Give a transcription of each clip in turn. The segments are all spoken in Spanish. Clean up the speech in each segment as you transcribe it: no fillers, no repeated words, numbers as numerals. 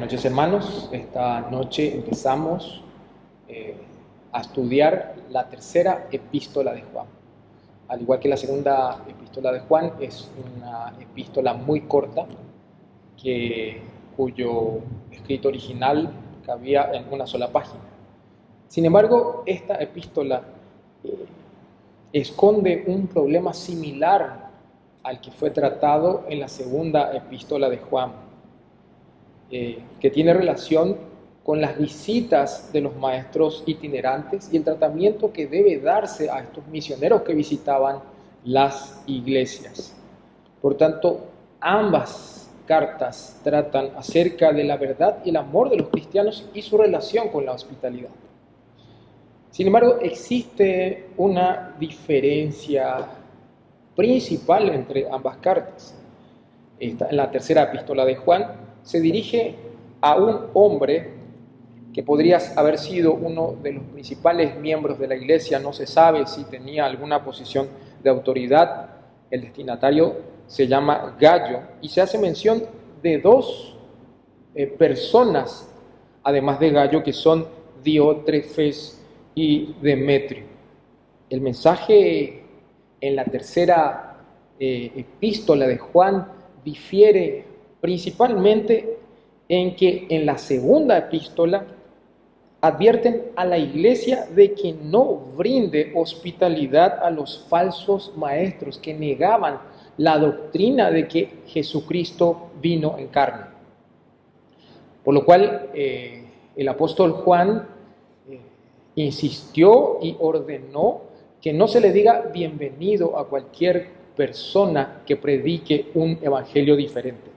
Buenas noches, hermanos. Esta noche empezamos a estudiar la tercera epístola de Juan. Al igual que la segunda epístola de Juan, es una epístola muy corta cuyo escrito original cabía en una sola página. Sin embargo, esta epístola esconde un problema similar al que fue tratado en la segunda epístola de Juan, que tiene relación con las visitas de los maestros itinerantes y el tratamiento que debe darse a estos misioneros que visitaban las iglesias. Por tanto, ambas cartas tratan acerca de la verdad y el amor de los cristianos y su relación con la hospitalidad. Sin embargo, existe una diferencia principal entre ambas cartas. En la tercera epístola de Juan se dirige a un hombre que podría haber sido uno de los principales miembros de la iglesia. No se sabe si tenía alguna posición de autoridad. El destinatario se llama Gayo y se hace mención de dos personas, además de Gayo, que son Diótrefes y Demetrio. El mensaje en la tercera epístola de Juan difiere principalmente en que en la segunda epístola advierten a la iglesia de que no brinde hospitalidad a los falsos maestros que negaban la doctrina de que Jesucristo vino en carne. Por lo cual el apóstol Juan insistió y ordenó que no se le diga bienvenido a cualquier persona que predique un evangelio diferente.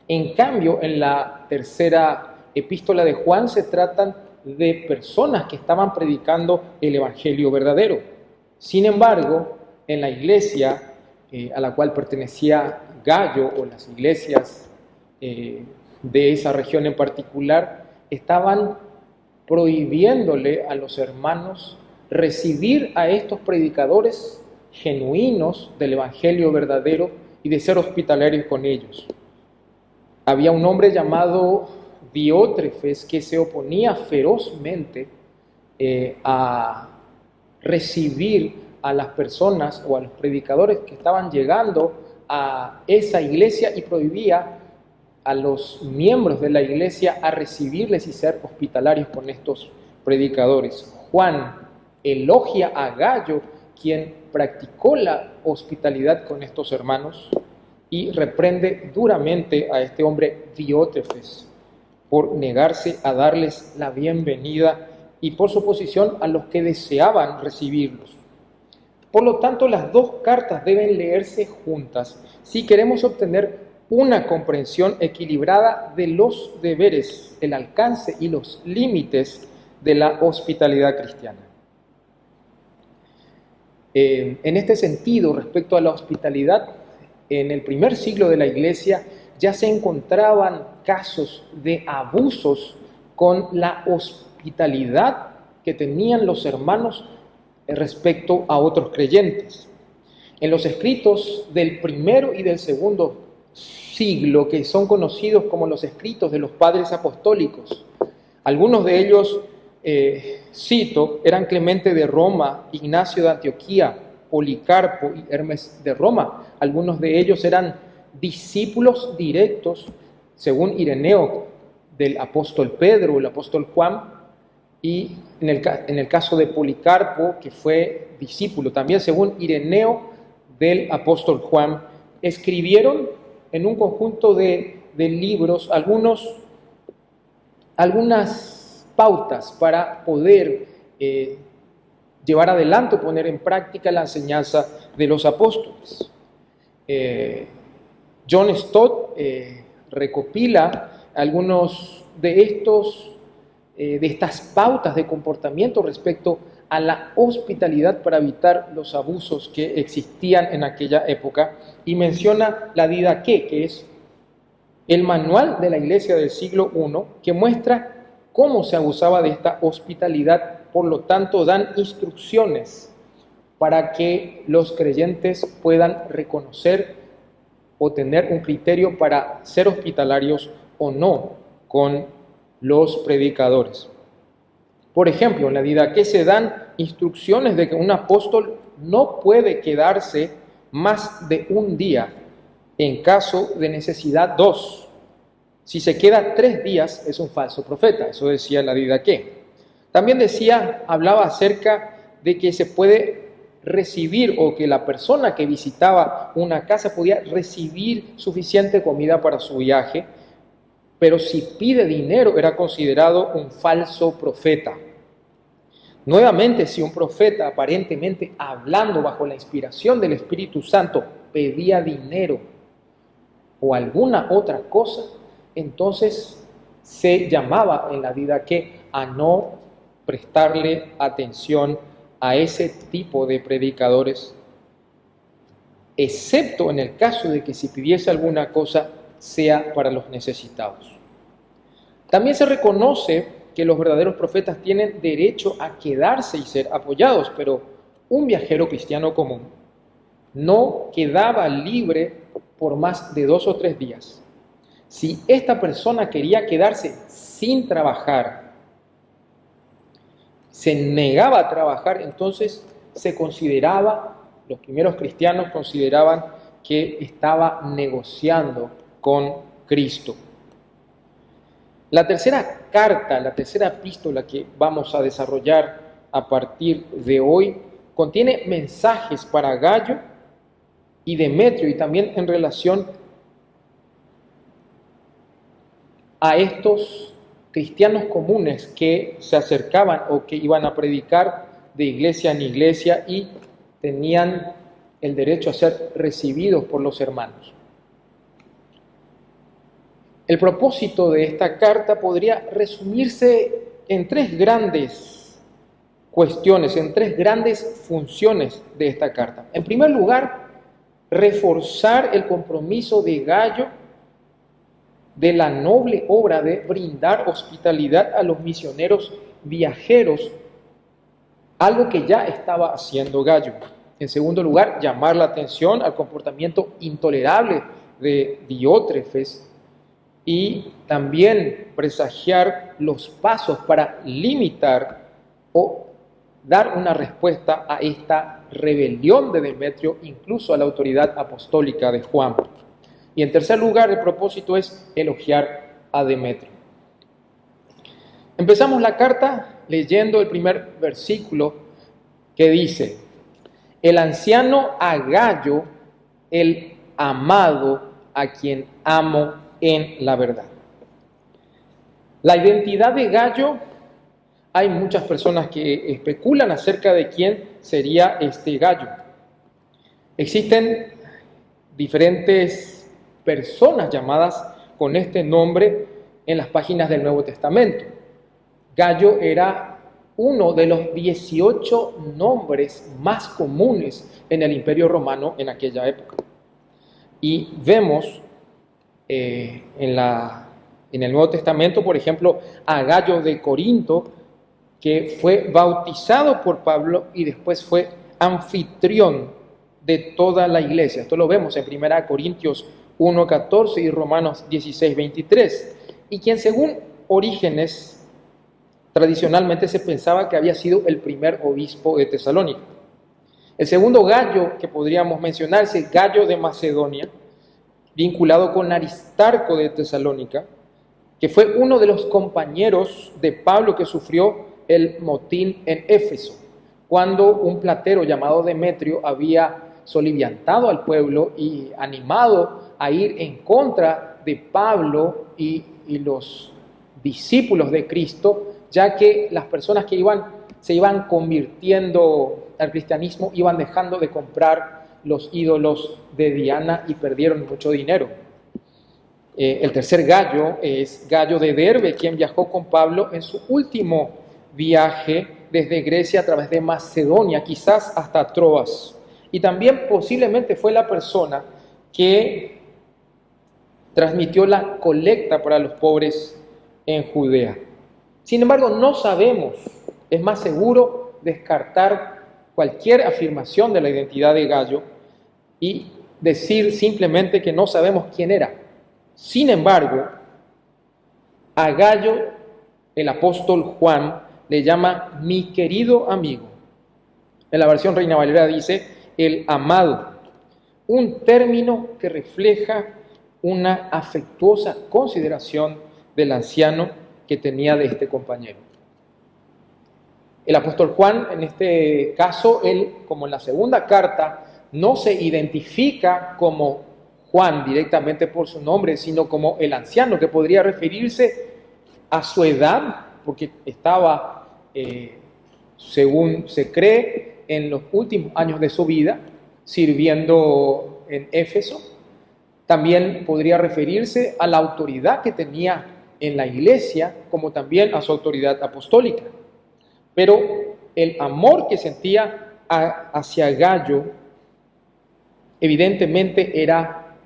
En cambio, en la tercera epístola de Juan se tratan de personas que estaban predicando el evangelio verdadero. Sin embargo, en la iglesia a la cual pertenecía Gayo, o las iglesias de esa región en particular, estaban prohibiéndole a los hermanos recibir a estos predicadores genuinos del evangelio verdadero y de ser hospitalarios con ellos. Había un hombre llamado Diótrefes que se oponía ferozmente a recibir a las personas o a los predicadores que estaban llegando a esa iglesia y prohibía a los miembros de la iglesia a recibirles y ser hospitalarios con estos predicadores. Juan elogia a Gayo, quien practicó la hospitalidad con estos hermanos, y reprende duramente a este hombre Diótrefes por negarse a darles la bienvenida y por su oposición a los que deseaban recibirlos. Por lo tanto, las dos cartas deben leerse juntas si queremos obtener una comprensión equilibrada de los deberes, el alcance y los límites de la hospitalidad cristiana. En este sentido, respecto a la hospitalidad, en el primer siglo de la iglesia ya se encontraban casos de abusos con la hospitalidad que tenían los hermanos respecto a otros creyentes. En los escritos del primero y del segundo siglo, que son conocidos como los escritos de los padres apostólicos, algunos de ellos, cito, eran Clemente de Roma, Ignacio de Antioquía, Policarpo y Hermes de Roma. Algunos de ellos eran discípulos directos, según Ireneo, del apóstol Pedro, el apóstol Juan, y en el caso de Policarpo, que fue discípulo también, según Ireneo, del apóstol Juan, escribieron en un conjunto de libros algunas pautas para poder llevar adelante o poner en práctica la enseñanza de los apóstoles. John Stott recopila algunos de estas pautas de comportamiento respecto a la hospitalidad para evitar los abusos que existían en aquella época, y menciona la Didaqué, que es el manual de la iglesia del siglo I, que muestra cómo se abusaba de esta hospitalidad. Por lo tanto, dan instrucciones para que los creyentes puedan reconocer o tener un criterio para ser hospitalarios o no con los predicadores. Por ejemplo, en la Didaqué se dan instrucciones de que un apóstol no puede quedarse más de un día, en caso de necesidad 2. Si se queda 3 días es un falso profeta, eso decía la Didaqué. También hablaba acerca de que se puede recibir, o que la persona que visitaba una casa podía recibir suficiente comida para su viaje, pero si pide dinero era considerado un falso profeta. Nuevamente, si un profeta, aparentemente hablando bajo la inspiración del Espíritu Santo, pedía dinero o alguna otra cosa, entonces se llamaba en la Didaqué a no prestarle atención a ese tipo de predicadores, excepto en el caso de que si pidiese alguna cosa sea para los necesitados. También se reconoce que los verdaderos profetas tienen derecho a quedarse y ser apoyados, pero un viajero cristiano común no quedaba libre por más de 2 o 3 días. Si esta persona quería quedarse sin trabajar, se negaba a trabajar, entonces los primeros cristianos consideraban que estaba negociando con Cristo. La tercera carta, la tercera epístola que vamos a desarrollar a partir de hoy, contiene mensajes para Gayo y Demetrio, y también en relación a estos cristianos comunes que se acercaban o que iban a predicar de iglesia en iglesia y tenían el derecho a ser recibidos por los hermanos. El propósito de esta carta podría resumirse en 3 grandes cuestiones, en 3 grandes funciones de esta carta. En primer lugar, reforzar el compromiso de Gayo de la noble obra de brindar hospitalidad a los misioneros viajeros, algo que ya estaba haciendo Gayo. En segundo lugar, llamar la atención al comportamiento intolerable de Diótrefes y también presagiar los pasos para limitar o dar una respuesta a esta rebelión de Demetrio, incluso a la autoridad apostólica de Juan. Y en tercer lugar, el propósito es elogiar a Demetrio. Empezamos la carta leyendo el primer versículo que dice: el anciano a Gayo, el amado, a quien amo en la verdad. La identidad de Gayo, hay muchas personas que especulan acerca de quién sería este Gayo. Existen diferentes personas llamadas con este nombre en las páginas del Nuevo Testamento. Gayo era uno de los 18 nombres más comunes en el Imperio Romano en aquella época. Y vemos en el Nuevo Testamento, por ejemplo, a Gayo de Corinto, que fue bautizado por Pablo y después fue anfitrión de toda la iglesia. Esto lo vemos en 1 Corintios 1:14 y Romanos 16:23, y quien según Orígenes tradicionalmente se pensaba que había sido el primer obispo de Tesalónica. El segundo Gayo que podríamos mencionar es el Gayo de Macedonia, vinculado con Aristarco de Tesalónica, que fue uno de los compañeros de Pablo que sufrió el motín en Éfeso, cuando un platero llamado Demetrio había soliviantado al pueblo y animado a ir en contra de Pablo y los discípulos de Cristo, ya que las personas que se iban convirtiendo al cristianismo iban dejando de comprar los ídolos de Diana y perdieron mucho dinero. El tercer Gayo es Gayo de Derbe, quien viajó con Pablo en su último viaje desde Grecia a través de Macedonia, quizás hasta Troas. Y también posiblemente fue la persona que transmitió la colecta para los pobres en Judea. Sin embargo, no sabemos, es más seguro descartar cualquier afirmación de la identidad de Gayo y decir simplemente que no sabemos quién era. Sin embargo, A Gayo, el apóstol Juan le llama mi querido amigo. En la versión Reina Valera dice el amado, un término que refleja una afectuosa consideración del anciano que tenía de este compañero. El apóstol Juan, en este caso, él, como en la segunda carta, no se identifica como Juan directamente por su nombre, sino como el anciano, que podría referirse a su edad, porque estaba, según se cree, en los últimos años de su vida, sirviendo en Éfeso. También podría referirse a la autoridad que tenía en la iglesia, como también a su autoridad apostólica. Pero el amor que sentía hacia Gayo, evidentemente era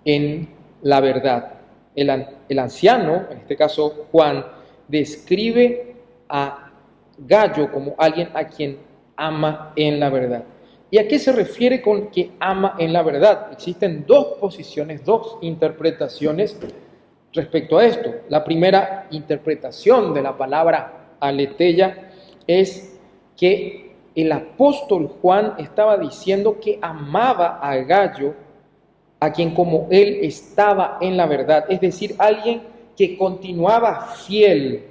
en la verdad. El anciano, en este caso Juan, describe a Gayo como alguien a quien ama en la verdad. ¿Y a qué se refiere con que ama en la verdad? Existen dos posiciones, dos interpretaciones respecto a esto. La primera interpretación de la palabra aletheia es que el apóstol Juan estaba diciendo que amaba a Gayo, a quien como él estaba en la verdad, es decir, alguien que continuaba fiel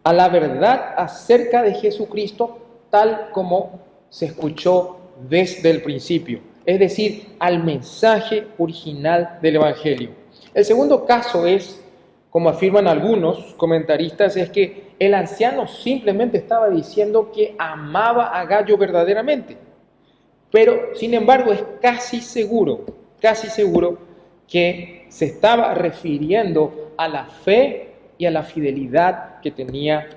a la verdad acerca de Jesucristo, tal como se escuchó desde el principio, es decir, al mensaje original del Evangelio. El segundo caso es, como afirman algunos comentaristas, es que el anciano simplemente estaba diciendo que amaba a Gayo verdaderamente, pero sin embargo es casi seguro que se estaba refiriendo a la fe y a la fidelidad que tenía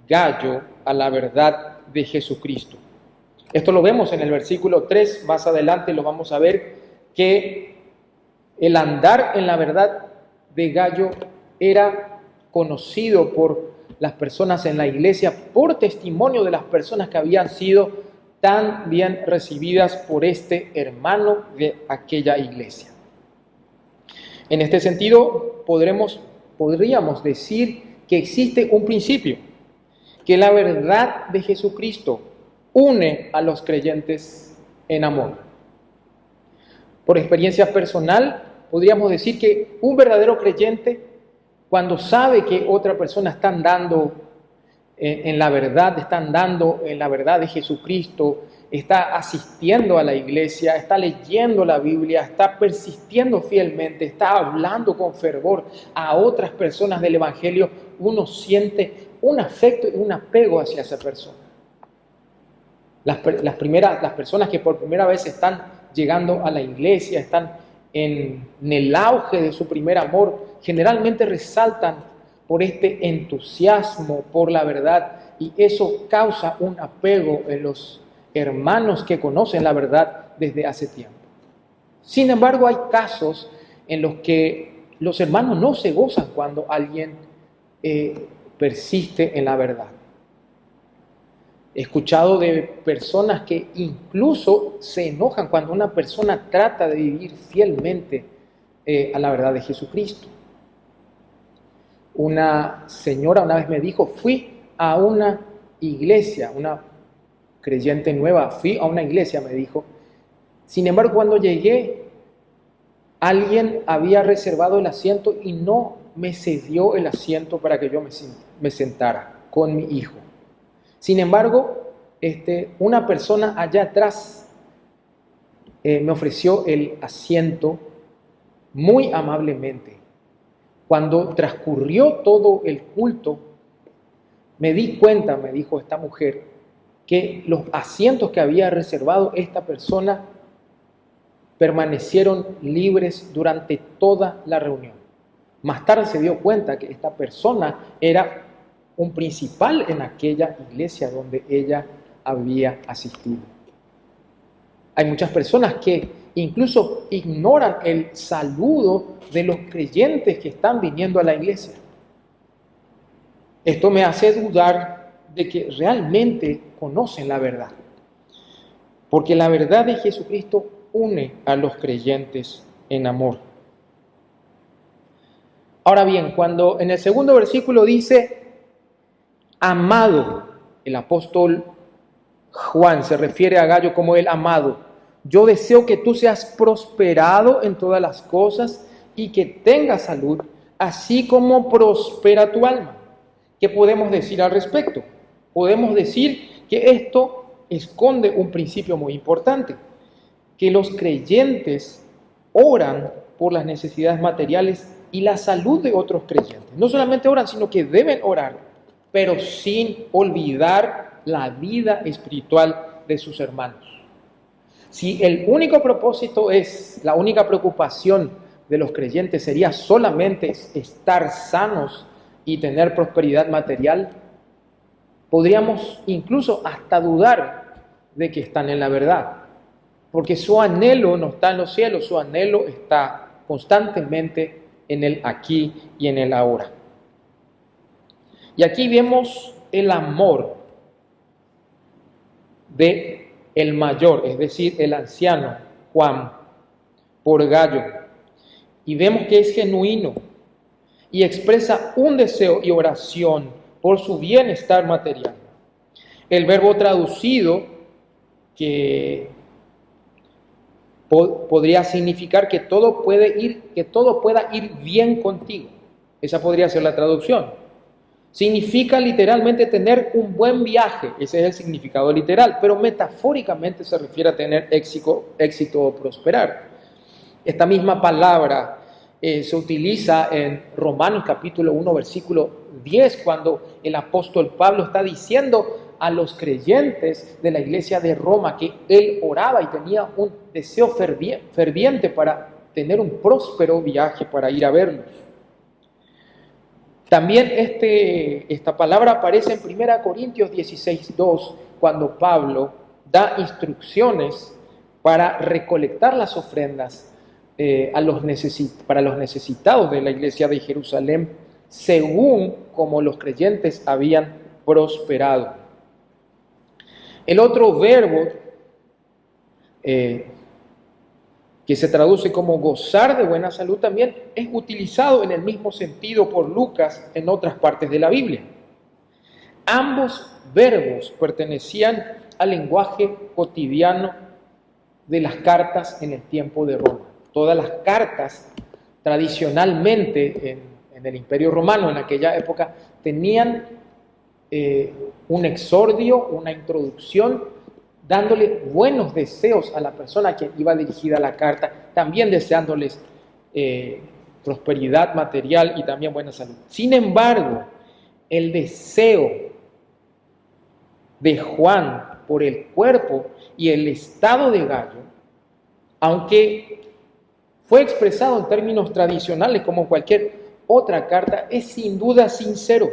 Gayo a la verdad de Jesucristo. Esto lo vemos en el versículo 3, más adelante lo vamos a ver, que el andar en la verdad de Gayo era conocido por las personas en la iglesia, por testimonio de las personas que habían sido tan bien recibidas por este hermano de aquella iglesia. En este sentido, podríamos decir que existe un principio, que la verdad de Jesucristo une a los creyentes en amor. Por experiencia personal, podríamos decir que un verdadero creyente, cuando sabe que otra persona está andando en la verdad, está andando en la verdad de Jesucristo, está asistiendo a la iglesia, está leyendo la Biblia, está persistiendo fielmente, está hablando con fervor a otras personas del Evangelio, uno siente un afecto y un apego hacia esa persona. Las personas que por primera vez están llegando a la iglesia, están en el auge de su primer amor, generalmente resaltan por este entusiasmo por la verdad, y eso causa un apego en los hermanos que conocen la verdad desde hace tiempo. Sin embargo, hay casos en los que los hermanos no se gozan cuando alguien persiste en la verdad. He escuchado de personas que incluso se enojan cuando una persona trata de vivir fielmente a la verdad de Jesucristo. Una señora una vez me dijo, fui a una iglesia, una creyente nueva, fui a una iglesia, me dijo. Sin embargo, cuando llegué, alguien había reservado el asiento y no me cedió el asiento para que yo me sentara con mi hijo. Sin embargo, una persona allá atrás me ofreció el asiento muy amablemente. Cuando transcurrió todo el culto, me di cuenta, me dijo esta mujer, que los asientos que había reservado esta persona permanecieron libres durante toda la reunión. Más tarde se dio cuenta que esta persona era un principal en aquella iglesia donde ella había asistido. Hay muchas personas que incluso ignoran el saludo de los creyentes que están viniendo a la iglesia. Esto me hace dudar de que realmente conocen la verdad, porque la verdad de Jesucristo une a los creyentes en amor. Ahora bien, cuando en el segundo versículo dice, amado, el apóstol Juan se refiere a Gallo como el amado. Yo deseo que tú seas prosperado en todas las cosas y que tengas salud, así como prospera tu alma. ¿Qué podemos decir al respecto? Podemos decir que esto esconde un principio muy importante, que los creyentes oran por las necesidades materiales y la salud de otros creyentes. No solamente oran, sino que deben orar, pero sin olvidar la vida espiritual de sus hermanos. Si el único propósito la única preocupación de los creyentes sería solamente estar sanos y tener prosperidad material, podríamos incluso hasta dudar de que están en la verdad, porque su anhelo no está en los cielos, su anhelo está constantemente en el aquí y en el ahora. Y aquí vemos el amor de el mayor, es decir, el anciano Juan, por Gallo. Y vemos que es genuino y expresa un deseo y oración por su bienestar material. El verbo traducido, que podría significar que todo pueda ir bien contigo. Esa podría ser la traducción. Significa literalmente tener un buen viaje, ese es el significado literal, pero metafóricamente se refiere a tener éxito o prosperar. Esta misma palabra se utiliza en Romanos capítulo 1, versículo 10, cuando el apóstol Pablo está diciendo a los creyentes de la iglesia de Roma que él oraba y tenía un deseo ferviente para tener un próspero viaje, para ir a verlos. También esta palabra aparece en 1 Corintios 16:2, cuando Pablo da instrucciones para recolectar las ofrendas para los necesitados de la iglesia de Jerusalén, según como los creyentes habían prosperado. El otro verbo que se traduce como gozar de buena salud, también es utilizado en el mismo sentido por Lucas en otras partes de la Biblia. Ambos verbos pertenecían al lenguaje cotidiano de las cartas en el tiempo de Roma. Todas las cartas tradicionalmente en el Imperio Romano en aquella época tenían un exordio, una introducción, dándole buenos deseos a la persona a quien iba dirigida la carta, también deseándoles prosperidad material y también buena salud. Sin embargo, el deseo de Juan por el cuerpo y el estado de Gallo, aunque fue expresado en términos tradicionales como cualquier otra carta, es sin duda sincero.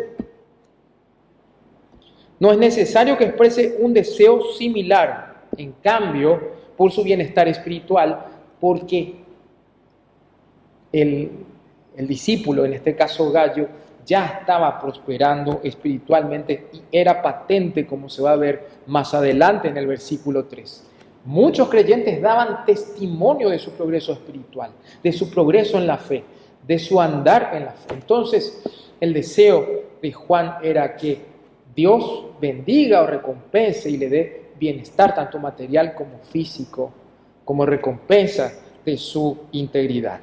No es necesario que exprese un deseo similar, en cambio, por su bienestar espiritual, porque el discípulo, en este caso Gallo, ya estaba prosperando espiritualmente y era patente, como se va a ver más adelante en el versículo 3. Muchos creyentes daban testimonio de su progreso espiritual, de su progreso en la fe, de su andar en la fe. Entonces, el deseo de Juan era que Dios bendiga o recompense y le dé bienestar tanto material como físico, como recompensa de su integridad.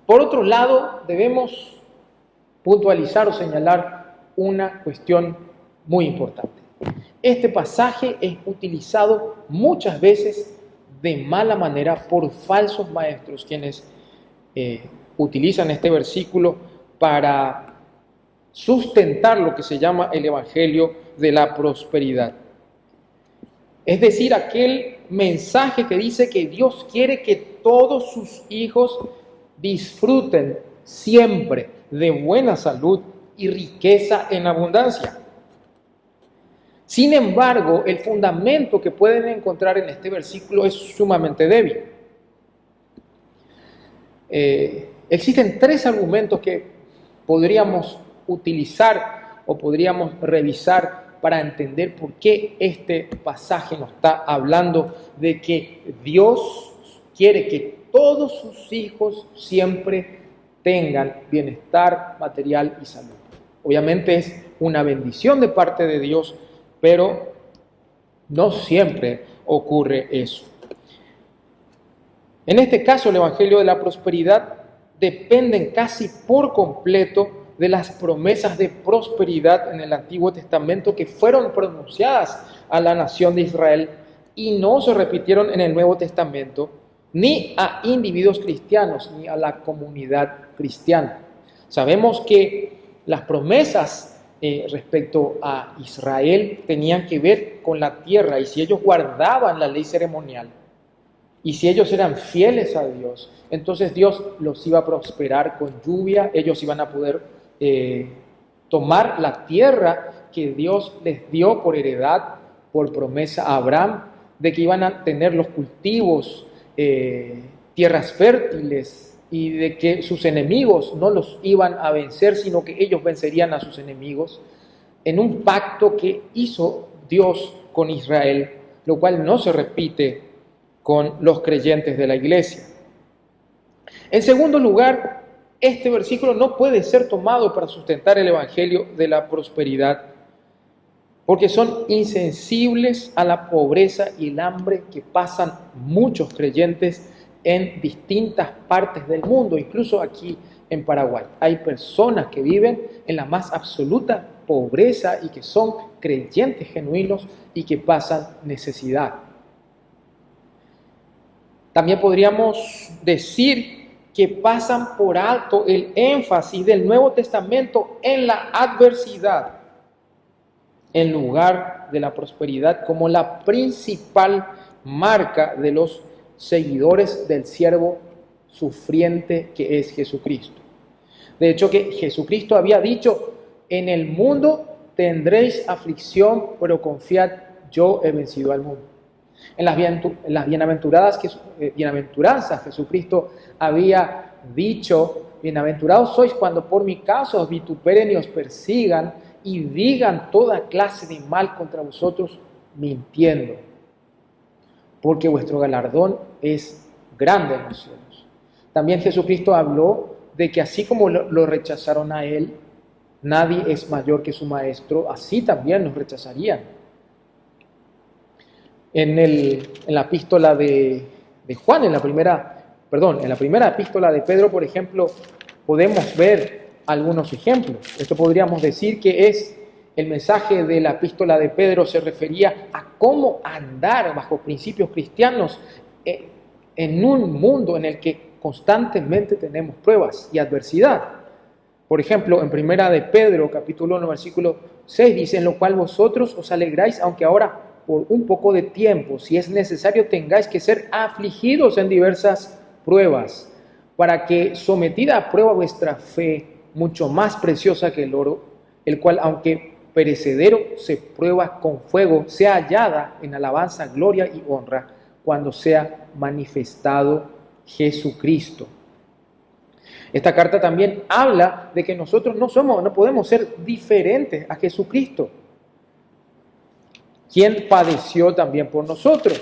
Por otro lado, debemos puntualizar o señalar una cuestión muy importante. Este pasaje es utilizado muchas veces de mala manera por falsos maestros, quienes utilizan este versículo para sustentar lo que se llama el evangelio de la prosperidad. Es decir, aquel mensaje que dice que Dios quiere que todos sus hijos disfruten siempre de buena salud y riqueza en abundancia. Sin embargo, el fundamento que pueden encontrar en este versículo es sumamente débil. Existen tres argumentos que podríamos utilizar o podríamos revisar para entender por qué este pasaje nos está hablando de que Dios quiere que todos sus hijos siempre tengan bienestar material y salud. Obviamente es una bendición de parte de Dios, pero no siempre ocurre eso. En este caso, el Evangelio de la Prosperidad depende casi por completo de las promesas de prosperidad en el Antiguo Testamento que fueron pronunciadas a la nación de Israel y no se repitieron en el Nuevo Testamento, ni a individuos cristianos, ni a la comunidad cristiana. Sabemos que las promesas respecto a Israel tenían que ver con la tierra, y si ellos guardaban la ley ceremonial, y si ellos eran fieles a Dios, entonces Dios los iba a prosperar con lluvia, ellos iban a poder tomar la tierra que Dios les dio por heredad, por promesa a Abraham, de que iban a tener los cultivos, tierras fértiles, y de que sus enemigos no los iban a vencer, sino que ellos vencerían a sus enemigos, en un pacto que hizo Dios con Israel, lo cual no se repite con los creyentes de la iglesia. En segundo lugar, este versículo no puede ser tomado para sustentar el evangelio de la prosperidad, porque son insensibles a la pobreza y el hambre que pasan muchos creyentes en distintas partes del mundo, incluso aquí en Paraguay. Hay personas que viven en la más absoluta pobreza y que son creyentes genuinos y que pasan necesidad. También podríamos decir que pasan por alto el énfasis del Nuevo Testamento en la adversidad, en lugar de la prosperidad como la principal marca de los seguidores del siervo sufriente que es Jesucristo. De hecho, que Jesucristo había dicho: en el mundo tendréis aflicción, pero confiad, yo he vencido al mundo. En las bienaventuranzas, Jesucristo había dicho: bienaventurados sois cuando por mi causa os vituperen y os persigan y digan toda clase de mal contra vosotros, mintiendo, porque vuestro galardón es grande en los cielos. También Jesucristo habló de que así como lo rechazaron a él, nadie es mayor que su maestro, así también nos rechazarían. En la epístola de Juan, en la primera epístola de Pedro, por ejemplo, podemos ver algunos ejemplos. Esto podríamos decir que es el mensaje de la epístola de Pedro, se refería a cómo andar bajo principios cristianos en un mundo en el que constantemente tenemos pruebas y adversidad. Por ejemplo, en primera de Pedro, capítulo 1, versículo 6, dice: en lo cual vosotros os alegráis, aunque ahora por un poco de tiempo, si es necesario, tengáis que ser afligidos en diversas pruebas, para que, sometida a prueba vuestra fe, mucho más preciosa que el oro, el cual, aunque perecedero, se prueba con fuego, sea hallada en alabanza, gloria y honra, cuando sea manifestado Jesucristo. Esta carta también habla de que nosotros no podemos ser diferentes a Jesucristo, quien padeció también por nosotros.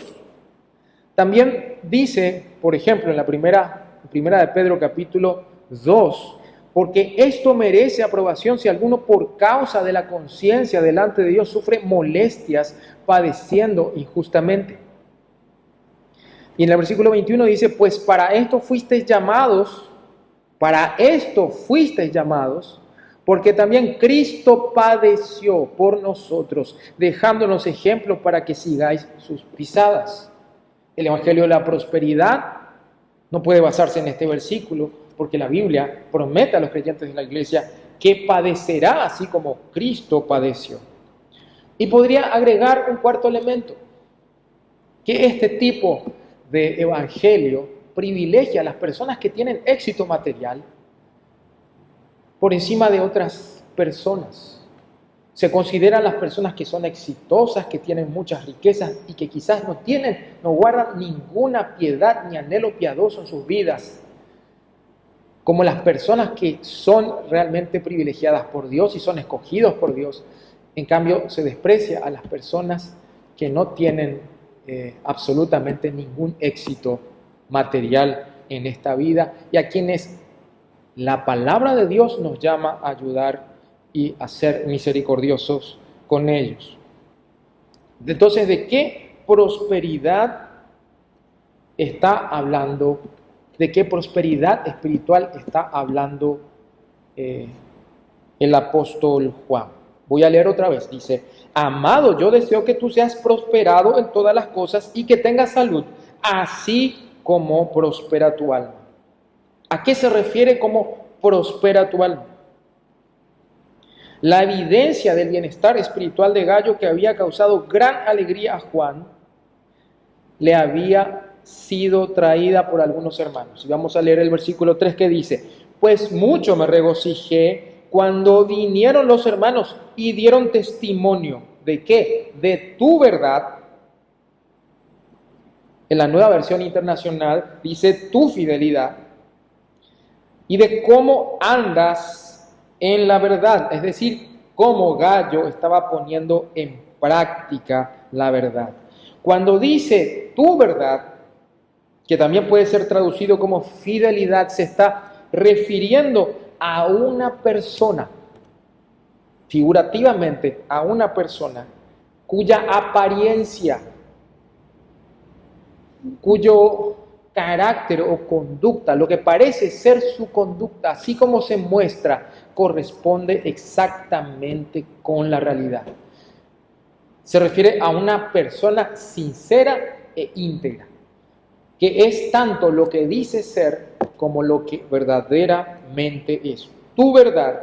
También dice, por ejemplo, en la primera de Pedro capítulo 2, porque esto merece aprobación si alguno por causa de la conciencia delante de Dios sufre molestias padeciendo injustamente. Y en el versículo 21 dice: pues para esto fuisteis llamados, porque también Cristo padeció por nosotros, dejándonos ejemplo para que sigáis sus pisadas. El Evangelio de la Prosperidad no puede basarse en este versículo, porque la Biblia promete a los creyentes de la iglesia que padecerá así como Cristo padeció. Y podría agregar un cuarto elemento, que este tipo de evangelio privilegia a las personas que tienen éxito material por encima de otras personas. Se consideran las personas que son exitosas, que tienen muchas riquezas y que quizás no guardan ninguna piedad ni anhelo piadoso en sus vidas, como las personas que son realmente privilegiadas por Dios y son escogidos por Dios. En cambio, se desprecia a las personas que no tienen absolutamente ningún éxito material en esta vida y a quienes La palabra de Dios nos llama a ayudar y a ser misericordiosos con ellos. Entonces, ¿de qué prosperidad está hablando? ¿De qué prosperidad espiritual está hablando el apóstol Juan? Voy a leer otra vez. Dice: amado, yo deseo que tú seas prosperado en todas las cosas y que tengas salud, así como prospera tu alma. ¿A qué se refiere como prospera tu alma? La evidencia del bienestar espiritual de Gayo, que había causado gran alegría a Juan, le había sido traída por algunos hermanos. Y vamos a leer el versículo 3 que dice: pues mucho me regocijé cuando vinieron los hermanos y dieron testimonio. ¿De qué? De tu verdad. En la Nueva Versión Internacional dice tu fidelidad. Y de cómo andas en la verdad, es decir, cómo Gayo estaba poniendo en práctica la verdad. Cuando dice tu verdad, que también puede ser traducido como fidelidad, se está refiriendo a una persona, figurativamente a una persona cuya apariencia, cuyo carácter o conducta, lo que parece ser su conducta, así como se muestra, corresponde exactamente con la realidad. Se refiere a una persona sincera e íntegra, que es tanto lo que dice ser como lo que verdaderamente es. Tu verdad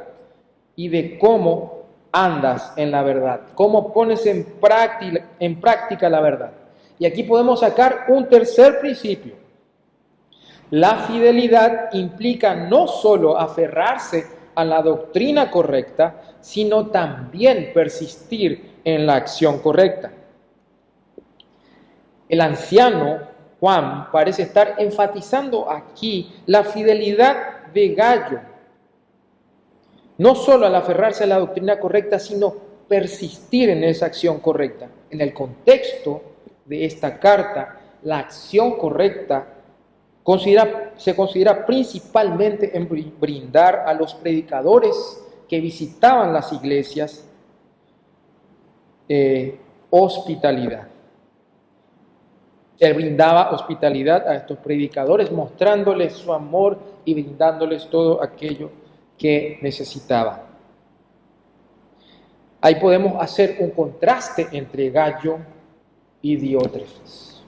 y de cómo andas en la verdad, cómo pones en práctica la verdad. Y aquí podemos sacar un tercer principio. La fidelidad implica no solo aferrarse a la doctrina correcta, sino también persistir en la acción correcta. El anciano Juan parece estar enfatizando aquí la fidelidad de Gayo, no solo al aferrarse a la doctrina correcta, sino persistir en esa acción correcta. En el contexto de esta carta, la acción correcta se considera principalmente en brindar a los predicadores que visitaban las iglesias hospitalidad. Él brindaba hospitalidad a estos predicadores, mostrándoles su amor y brindándoles todo aquello que necesitaban. Ahí podemos hacer un contraste entre Gayo y Diótrefes.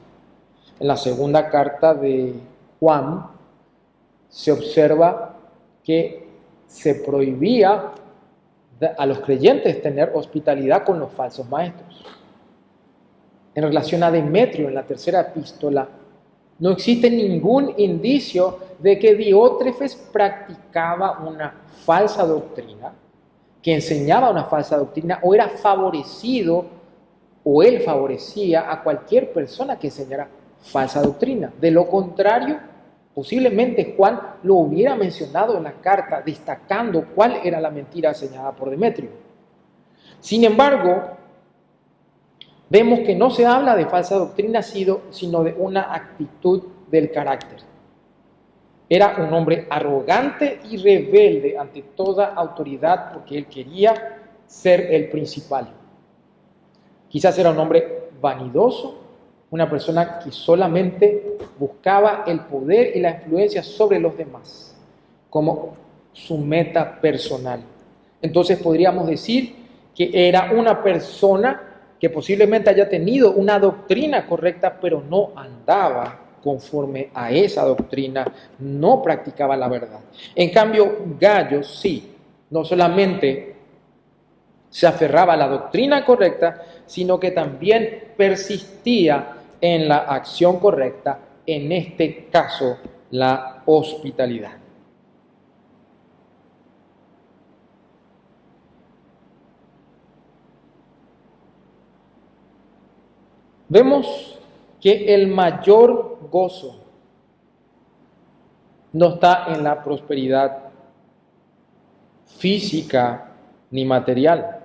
En la segunda carta de Juan se observa que se prohibía a los creyentes tener hospitalidad con los falsos maestros. En relación a Demetrio, en la tercera epístola, no existe ningún indicio de que Diótrefes practicaba una falsa doctrina, que enseñaba una falsa doctrina, o era favorecido, o él favorecía a cualquier persona que enseñara falsa doctrina. De lo contrario, posiblemente Juan lo hubiera mencionado en la carta, destacando cuál era la mentira enseñada por Demetrio. Sin embargo, vemos que no se habla de falsa doctrina, sino de una actitud del carácter. Era un hombre arrogante y rebelde ante toda autoridad porque él quería ser el principal. Quizás era un hombre vanidoso, una persona que solamente buscaba el poder y la influencia sobre los demás como su meta personal. Entonces podríamos decir que era una persona que posiblemente haya tenido una doctrina correcta, pero no andaba conforme a esa doctrina, no practicaba la verdad. En cambio, Gayo sí, no solamente se aferraba a la doctrina correcta, sino que también persistía en la acción correcta, en este caso, la hospitalidad. Vemos que el mayor gozo no está en la prosperidad física ni material.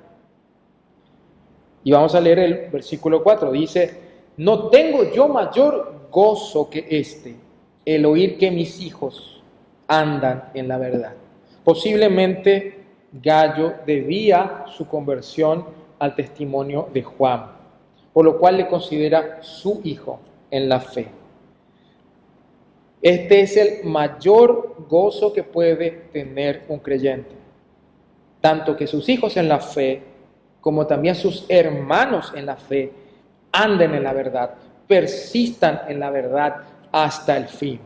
Y vamos a leer el versículo 4. Dice: no tengo yo mayor gozo que este, el oír que mis hijos andan en la verdad. Posiblemente Gallo debía su conversión al testimonio de Juan, por lo cual le considera su hijo en la fe. Este es el mayor gozo que puede tener un creyente, tanto que sus hijos en la fe, como también sus hermanos en la fe, anden en la verdad, persistan en la verdad hasta el fin.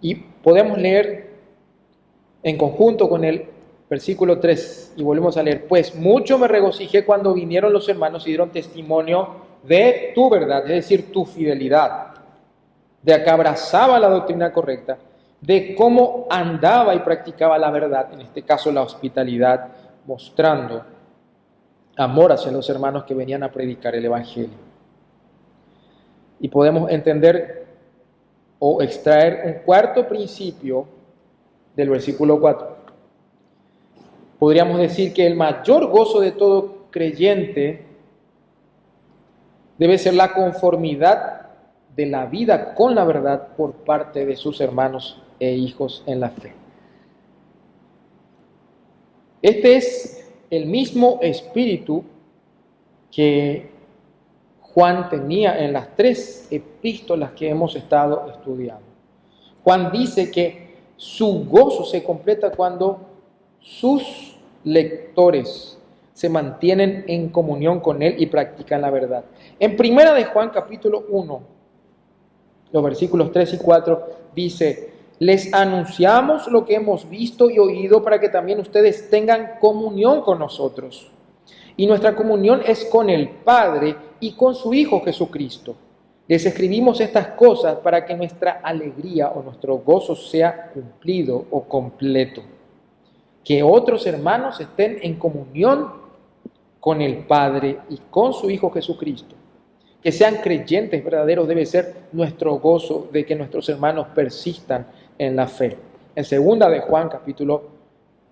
Y podemos leer en conjunto con el versículo 3, y volvemos a leer: pues mucho me regocijé cuando vinieron los hermanos y dieron testimonio de tu verdad, es decir, tu fidelidad, de que abrazaba la doctrina correcta, de cómo andaba y practicaba la verdad, en este caso la hospitalidad, mostrando amor hacia los hermanos que venían a predicar el Evangelio. Y podemos entender o extraer un cuarto principio del versículo 4. Podríamos decir que el mayor gozo de todo creyente debe ser la conformidad de la vida con la verdad por parte de sus hermanos e hijos en la fe. Este es el mismo espíritu que Juan tenía en las 3 epístolas que hemos estado estudiando. Juan dice que su gozo se completa cuando sus lectores se mantienen en comunión con él y practican la verdad. En primera de Juan capítulo 1, los versículos 3 y 4 dice: les anunciamos lo que hemos visto y oído para que también ustedes tengan comunión con nosotros. Y nuestra comunión es con el Padre y con su Hijo Jesucristo. Les escribimos estas cosas para que nuestra alegría o nuestro gozo sea cumplido o completo. Que otros hermanos estén en comunión con el Padre y con su Hijo Jesucristo. Que sean creyentes verdaderos debe ser nuestro gozo de que nuestros hermanos persistan en la fe. En segunda de Juan capítulo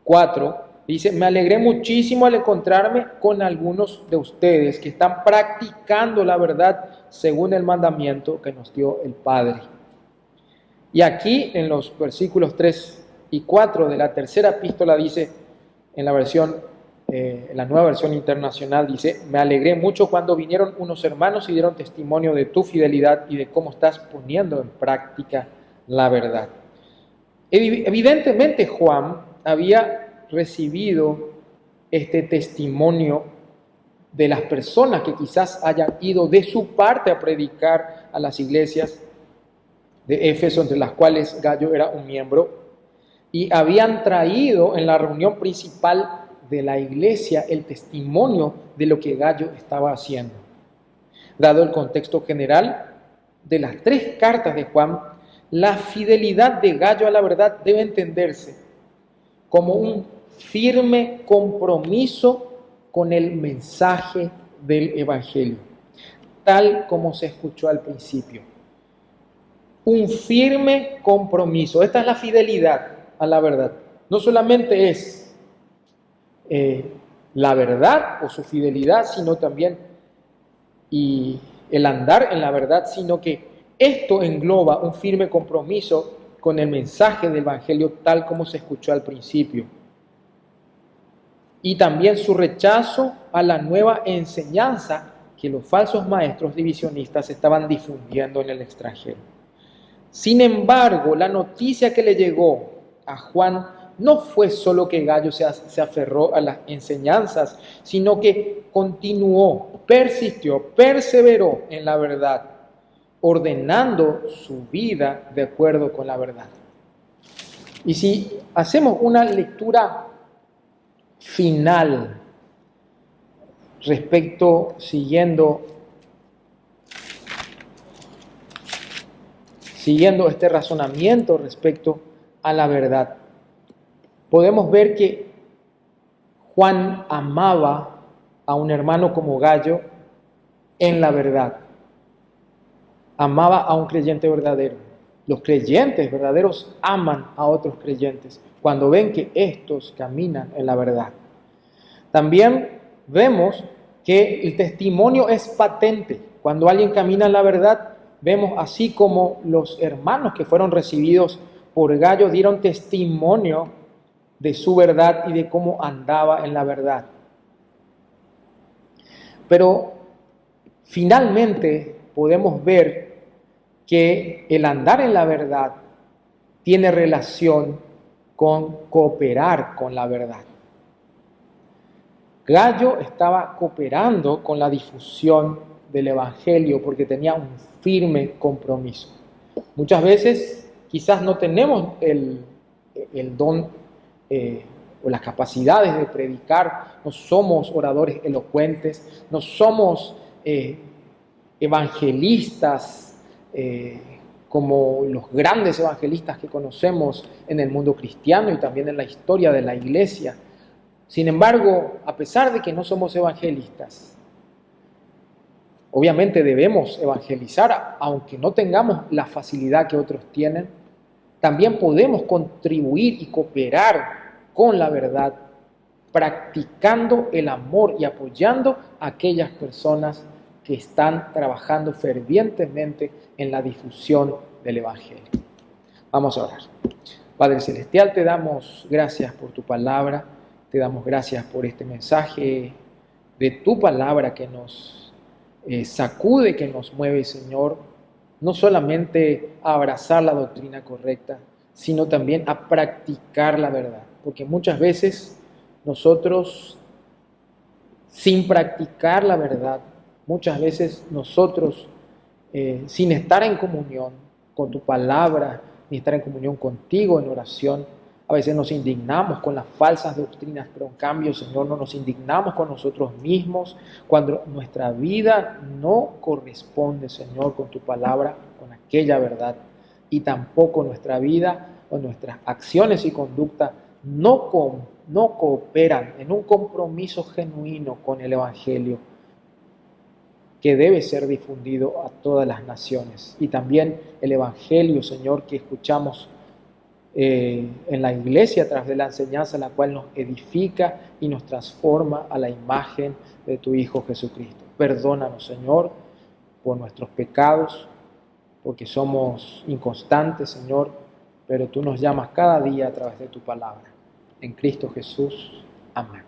4 dice: me alegré muchísimo al encontrarme con algunos de ustedes que están practicando la verdad según el mandamiento que nos dio el Padre. Y aquí en los versículos 3 y 4 de la tercera epístola dice, en la nueva versión internacional dice: me alegré mucho cuando vinieron unos hermanos y dieron testimonio de tu fidelidad y de cómo estás poniendo en práctica la verdad. Evidentemente Juan había recibido este testimonio de las personas que quizás hayan ido de su parte a predicar a las iglesias de Éfeso, entre las cuales Gallo era un miembro, y habían traído en la reunión principal de la iglesia el testimonio de lo que Gallo estaba haciendo. Dado el contexto general de las 3 cartas de Juan, la fidelidad de Gallo a la verdad debe entenderse como un firme compromiso con el mensaje del Evangelio, tal como se escuchó al principio. Un firme compromiso. Esta es la fidelidad a la verdad. No solamente es la verdad o su fidelidad, sino también y el andar en la verdad, sino que esto engloba un firme compromiso con el mensaje del Evangelio tal como se escuchó al principio. Y también su rechazo a la nueva enseñanza que los falsos maestros divisionistas estaban difundiendo en el extranjero. Sin embargo, la noticia que le llegó a Juan no fue solo que Gallo se aferró a las enseñanzas, sino que continuó, persistió, perseveró en la verdad, ordenando su vida de acuerdo con la verdad. Y si hacemos una lectura final siguiendo este razonamiento respecto a la verdad, podemos ver que Juan amaba a un hermano como Gallo en la verdad. Amaba a un creyente verdadero. Los creyentes verdaderos aman a otros creyentes cuando ven que estos caminan en la verdad. También vemos que el testimonio es patente. Cuando alguien camina en la verdad, vemos así como los hermanos que fueron recibidos por Gayo dieron testimonio de su verdad y de cómo andaba en la verdad. Pero finalmente podemos ver que el andar en la verdad tiene relación con cooperar con la verdad. Gayo estaba cooperando con la difusión del Evangelio porque tenía un firme compromiso. Muchas veces quizás no tenemos el don o las capacidades de predicar, no somos oradores elocuentes, no somos evangelistas como los grandes evangelistas que conocemos en el mundo cristiano y también en la historia de la iglesia. Sin embargo, a pesar de que no somos evangelistas, obviamente debemos evangelizar, aunque no tengamos la facilidad que otros tienen, también podemos contribuir y cooperar con la verdad, practicando el amor y apoyando a aquellas personas que están trabajando fervientemente en la difusión del Evangelio. Vamos a orar. Padre Celestial, te damos gracias por tu palabra, te damos gracias por este mensaje de tu palabra que nos sacude, que nos mueve, Señor, no solamente a abrazar la doctrina correcta, sino también a practicar la verdad. Porque muchas veces nosotros, sin practicar la verdad, muchas veces nosotros, sin estar en comunión con tu palabra, ni estar en comunión contigo en oración, a veces nos indignamos con las falsas doctrinas, pero en cambio, Señor, no nos indignamos con nosotros mismos cuando nuestra vida no corresponde, Señor, con tu palabra, con aquella verdad, y tampoco nuestra vida o nuestras acciones y conducta no cooperan en un compromiso genuino con el Evangelio que debe ser difundido a todas las naciones. Y también el Evangelio, Señor, que escuchamos en la iglesia a través de la enseñanza, la cual nos edifica y nos transforma a la imagen de tu Hijo Jesucristo. Perdónanos, Señor, por nuestros pecados, porque somos inconstantes, Señor, pero tú nos llamas cada día a través de tu palabra. En Cristo Jesús. Amén.